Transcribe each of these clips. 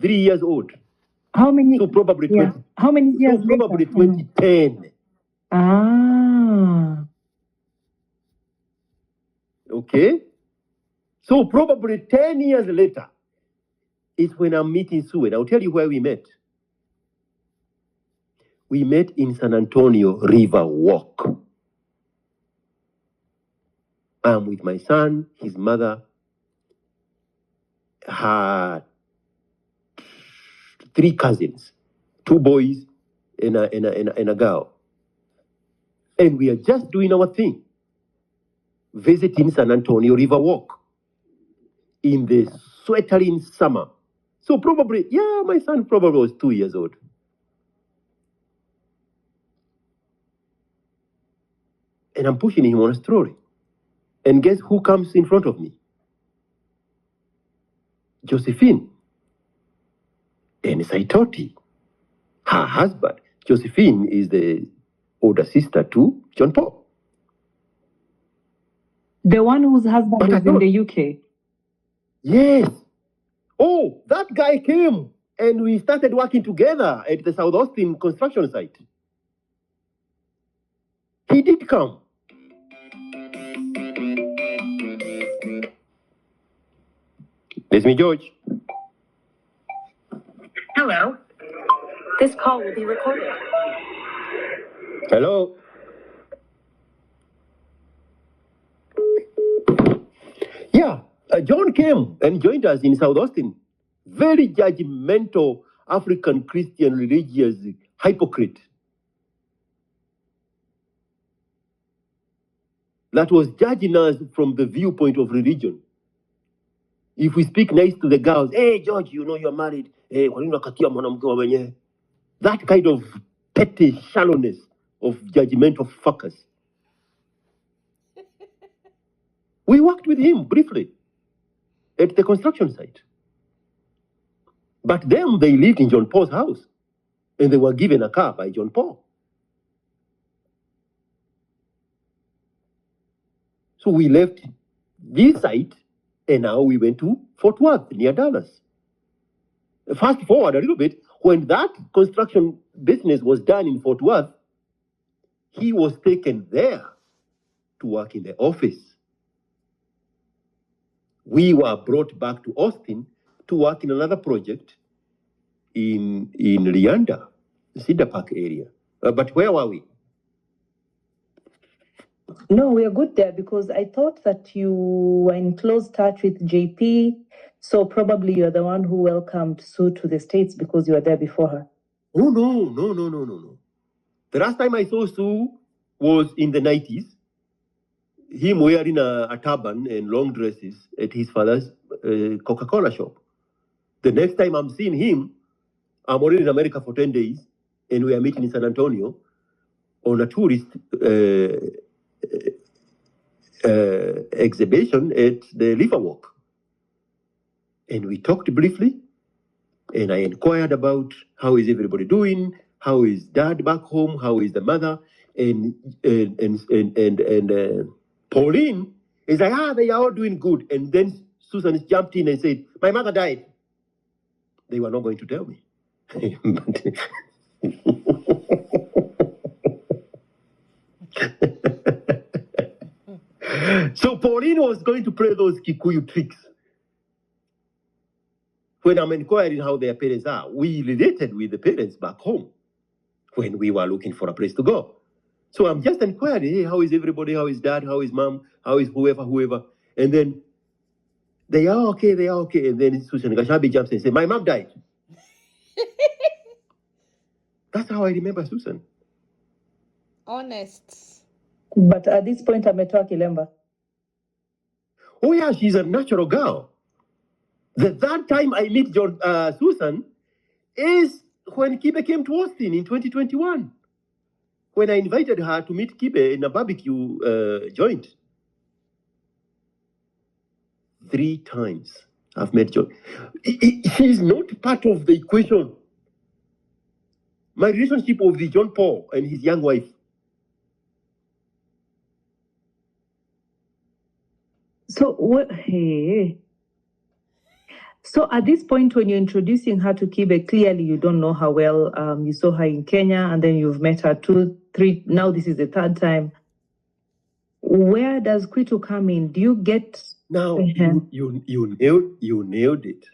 3 years old. How many? So probably 20. How many years So probably later? 2010. Ah. Okay. So probably 10 years later is when I'm meeting Sue. And I'll tell you where we met. We met in San Antonio River Walk. I'm with my son, his mother, her 3 cousins, 2 boys and a girl. And we are just doing our thing, visiting San Antonio River Walk in the sweltering summer. So probably, my son probably was 2 years old. And I'm pushing him on a stroller. And guess who comes in front of me? Josephine. And Saitoti, her husband. Josephine is the older sister to John Paul. The one whose husband is in the UK? Yes. Oh, that guy came and we started working together at the South Austin construction site. He did come. It's me, George. Hello. This call will be recorded. Hello. Yeah, John came and joined us in South Austin. Very judgmental African Christian religious hypocrite. That was judging us from the viewpoint of religion. If we speak nice to the girls, hey, George, you know you're married. Hey, that kind of petty shallowness of judgmental fuckers. We worked with him briefly at the construction site. But them, they lived in John Paul's house. And they were given a car by John Paul. So we left this site, and now we went to Fort Worth, near Dallas. Fast forward a little bit, when that construction business was done in Fort Worth, he was taken there to work in the office. We were brought back to Austin to work in another project in Leander, Cedar Park area. But where were we? No, we are good there because I thought that you were in close touch with JP. So probably you're the one who welcomed Sue to the States because you were there before her. Oh, no. The last time I saw Sue was in the 90s. Him wearing a turban and long dresses at his father's Coca-Cola shop. The next time I'm seeing him, I'm already in America for 10 days, and we are meeting in San Antonio on a tourist exhibition at the Riverwalk. And we talked briefly, and I inquired about how is everybody doing, how is dad back home, how is the mother, and Pauline is like, they are all doing good. And then Susan jumped in and said, my mother died. They were not going to tell me. So Pauline was going to play those Kikuyu tricks. When I'm inquiring how their parents are, we related with the parents back home when we were looking for a place to go. So I'm just inquiring, hey, how is everybody? How is dad? How is mom? How is whoever? And then they are okay. And then Susan Gachambi jumps and says, my mom died. That's how I remember Susan. Honest. But at this point, I'm a Kilemba. Oh, yeah, she's a natural girl. The third time I meet Susan is when Kibe came to Austin in 2021. When I invited her to meet Kibe in a barbecue joint. 3 times I've met John. She's not part of the equation. My relationship with the John Paul and his young wife. So what? Hey. So at this point, when you're introducing her to Kibe, clearly you don't know her well. You saw her in Kenya, and then you've met her 2, 3. Now this is the 3rd time. Where does Kwitu come in? Do you get now? You nailed it.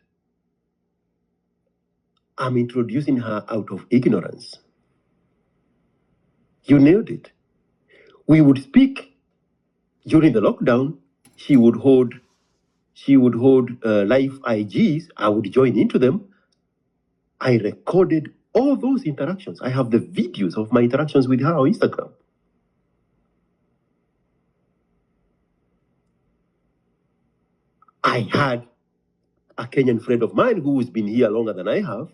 I'm introducing her out of ignorance. You nailed it. We would speak during the lockdown. She would hold live IGs. I would join into them. I recorded all those interactions. I have the videos of my interactions with her on Instagram. I had a Kenyan friend of mine who has been here longer than I have,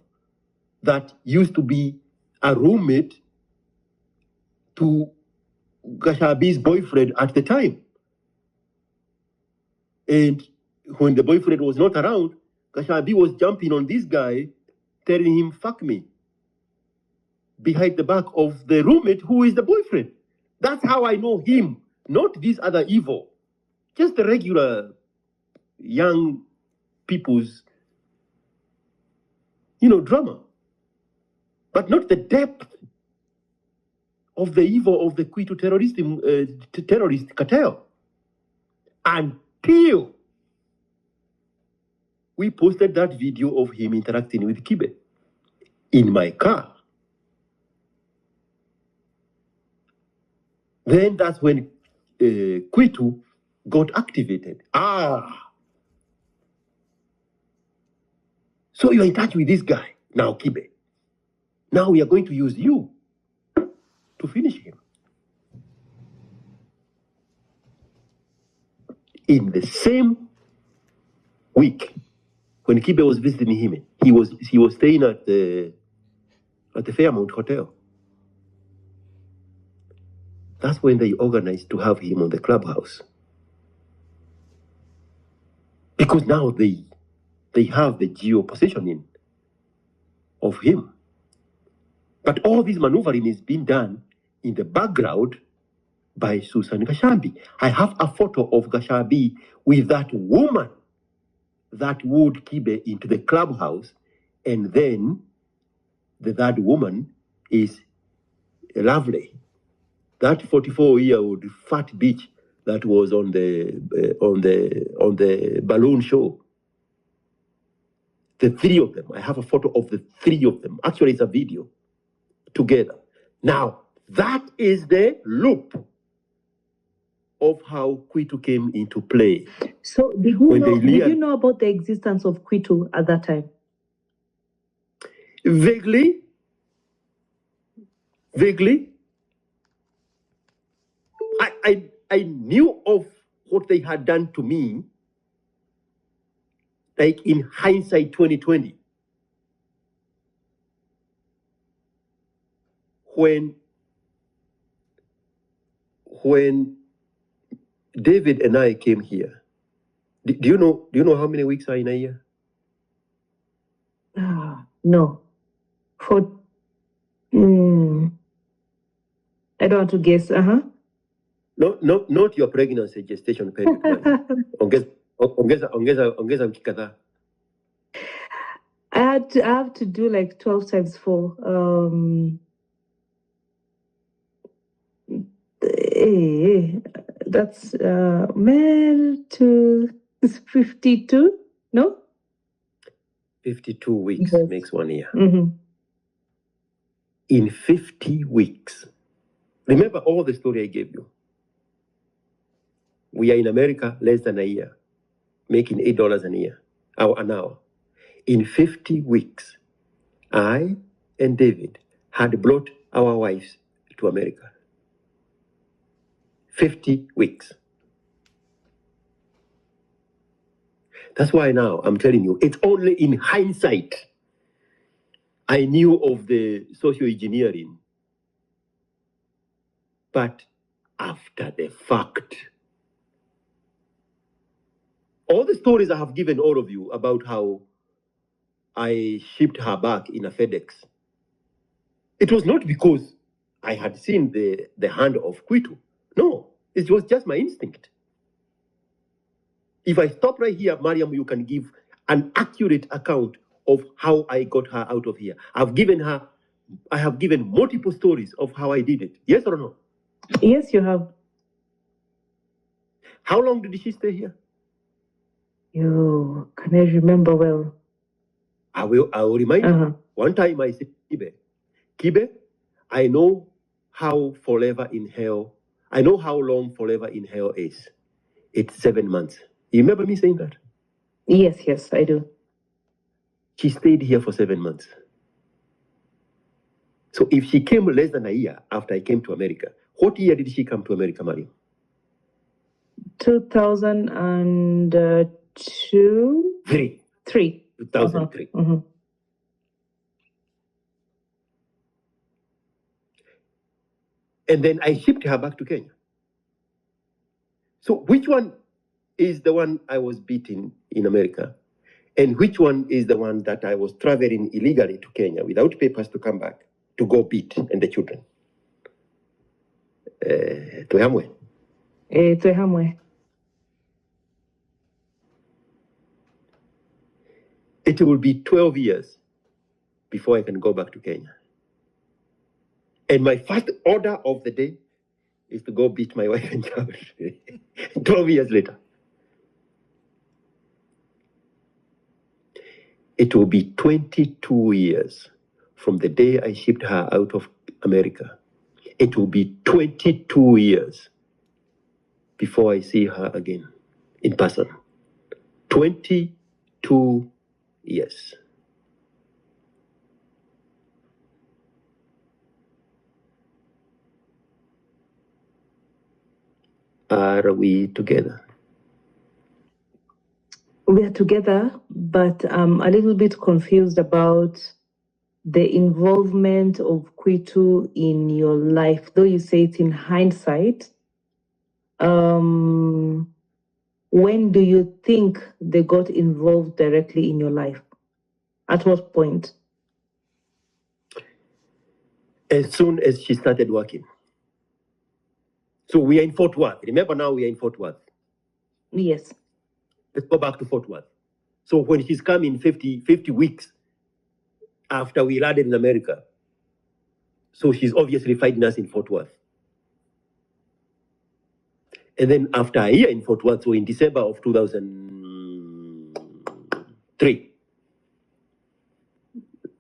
that used to be a roommate to Gachambi's boyfriend at the time. And when the boyfriend was not around, Gachambi was jumping on this guy, telling him, fuck me, behind the back of the roommate who is the boyfriend. That's how I know him, not this other evil. Just the regular young people's, drama. But not the depth of the evil of the Kwitu terrorist cartel. Until we posted that video of him interacting with Kibe in my car. Then that's when Kwitu got activated. So you're in touch with this guy, now Kibe. Now we are going to use you to finish him. In the same week, when Kibe was visiting him, he was staying at the Fairmount Hotel. That's when they organized to have him on the clubhouse. Because now they have the geo-positioning of him. But all this maneuvering is being done in the background by Susan Gachambi. I have a photo of Gachambi with that woman that would Kibe into the clubhouse, and then that woman is Lovely. That 44-year-old fat bitch that was on the balloon show. The 3 of them. I have a photo of the 3 of them. Actually, it's a video together. Now, that is the loop of how Kwitu came into play. So did you know about the existence of Kwitu at that time? Vaguely. I knew of what they had done to me, like in hindsight 2020. When David and I came here, do you know how many weeks are in a year? No. I don't want to guess. No, not your pregnancy gestation period. Ongeza wiki kadhaa. I have to do like 12 times 4. That's to 52, no? 52 weeks makes 1 year. Mm-hmm. In 50 weeks, remember all the story I gave you. We are in America less than a year, making $8 an hour. In 50 weeks, I and David had brought our wives to America. 50 weeks. That's why now I'm telling you, it's only in hindsight I knew of the socio-engineering. But after the fact, all the stories I have given all of you about how I shipped her back in a FedEx, it was not because I had seen the hand of Kwitu. No, it was just my instinct. If I stop right here, Mariam, you can give an accurate account of how I got her out of here. I have given multiple stories of how I did it. Yes or no? Yes, you have. How long did she stay here? Can I remember well? I will remind you. One time I said, Kibe, I know how forever in hell, I know how long forever in hell is. It's 7 months. You remember me saying that? Yes, I do. She stayed here for 7 months. So if she came less than a year after I came to America, what year did she come to America, Mariam? 2002? Three. 2003. And then I shipped her back to Kenya. So which one is the one I was beaten in America? And which one is the one that I was traveling illegally to Kenya without papers to come back to go beat and the children? Tuhamwe. Tuhamwe. It will be 12 years before I can go back to Kenya. And my first order of the day is to go beat my wife and child. 12 years later. It will be 22 years from the day I shipped her out of America. It will be 22 years before I see her again in person. 22 years. Are we together? We are together, but I'm a little bit confused about the involvement of Kwitu in your life. Though you say it in hindsight, when do you think they got involved directly in your life? At what point? As soon as she started working. So we are in Fort Worth. Remember now we are in Fort Worth. Yes. Let's go back to Fort Worth. So when she's come in 50 weeks after we landed in America, so she's obviously fighting us in Fort Worth. And then after a year in Fort Worth, so in December of 2003,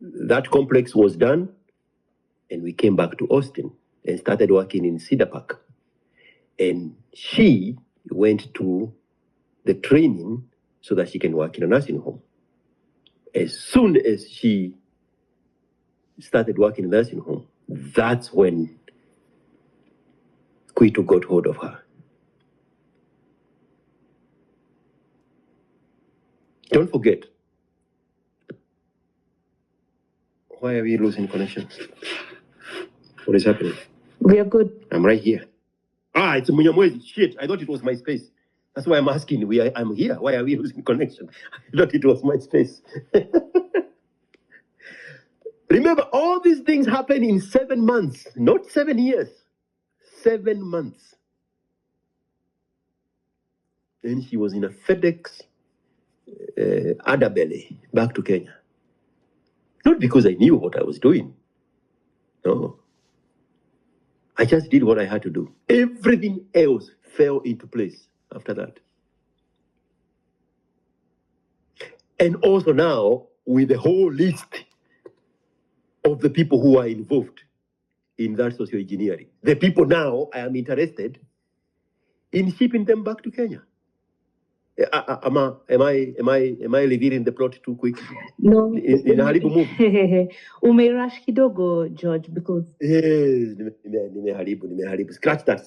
that complex was done, and we came back to Austin and started working in Cedar Park. And she went to the training so that she can work in a nursing home. As soon as she started working in a nursing home, that's when Kwitu got hold of her. Don't forget. Why are we losing connection? What is happening? We are good. I'm right here. It's Munyamwezi. Shit, I thought it was my space. That's why I'm asking. I'm here. Why are we losing connection? I thought it was my space. Remember, all these things happen in 7 months, not 7 years. 7 months. Then she was in a FedEx Adabele back to Kenya. Not because I knew what I was doing. No. I just did what I had to do. Everything else fell into place after that. And also now, with the whole list of the people who are involved in that socio-engineering. The people now, I am interested in shipping them back to Kenya. Am I revealing the plot too quick? No. In a Haribu movie. Umerash kidogo, George, because... Nimeharibu. Scratch that.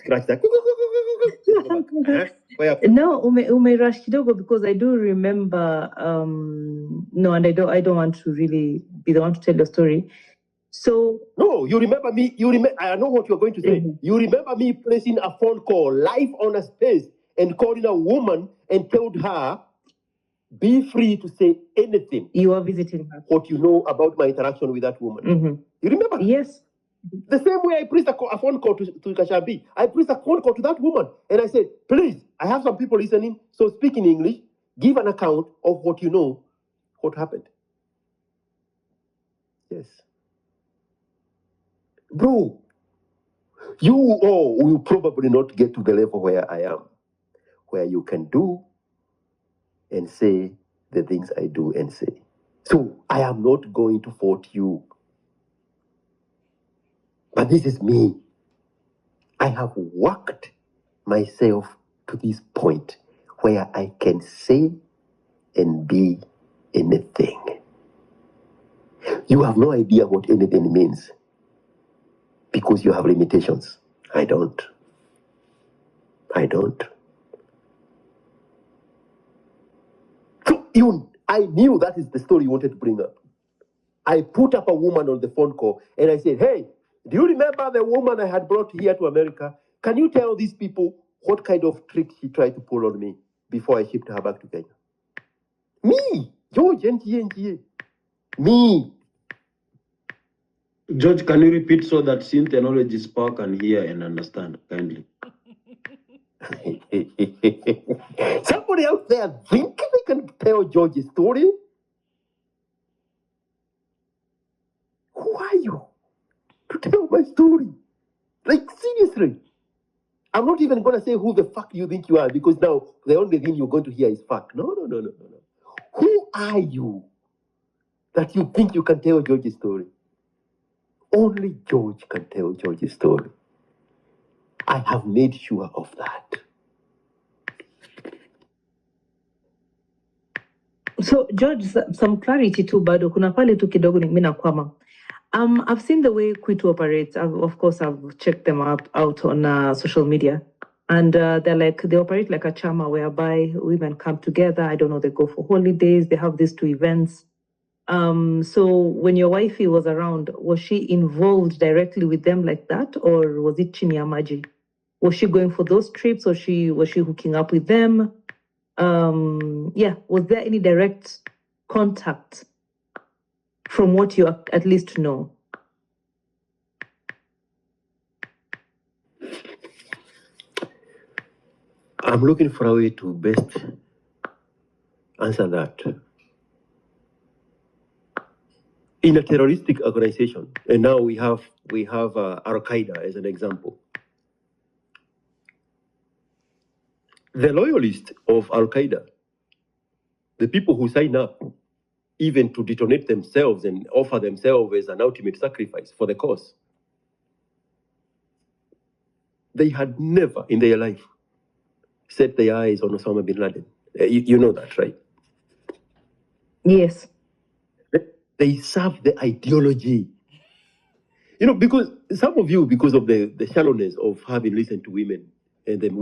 No, umerash kidogo, because I do remember, no, and I don't want to really be the one to tell the story. So... No, you remember me, I know what you're going to say. You remember me placing a phone call live on a space and calling a woman and told her, be free to say anything. You are visiting her. What you know about my interaction with that woman. You remember? Yes. The same way I placed a phone call to Gachambi, I placed a phone call to that woman. And I said, please, I have some people listening, so speak in English, give an account of what you know what happened. Yes. Bro, you will probably not get to the level where I am, where you can do and say the things I do and say. So I am not going to fault you. But this is me. I have worked myself to this point where I can say and be anything. You have no idea what anything means because you have limitations. I don't. So I knew that is the story you wanted to bring up. I put up a woman on the phone call and I said, hey, do you remember the woman I had brought here to America? Can you tell these people what kind of trick she tried to pull on me before I shipped her back to Kenya? Me, George, NTA. Me. George, can you repeat so that Cynthia knowledge is power can hear and understand kindly? Somebody out there thinking they can tell George's story? Who are you to tell my story? Like, seriously. I'm not even going to say who the fuck you think you are because now the only thing you're going to hear is fuck. No. Who are you that you think you can tell George's story? Only George can tell George's story. I have made sure of that. So George, some clarity too, bado kuna pale tu kidogo mimi nakwama. I've seen the way Kwitu operates. Of course, I've checked them out on social media. And they operate like a chama whereby women come together. I don't know, they go for holidays. They have these two events. So when your wifey was around, was she involved directly with them like that? Or was it chini ya maji? Was she going for those trips or was she hooking up with them? Was there any direct contact from what you at least know? I'm looking for a way to best answer that. In a terroristic organization, and now we have Al Qaeda as an example. The loyalists of Al Qaeda, the people who sign up, even to detonate themselves and offer themselves as an ultimate sacrifice for the cause, they had never in their life set their eyes on Osama bin Laden. You know that, right? Yes. They serve the ideology. You know, because some of you, because of the shallowness of having listened to women and then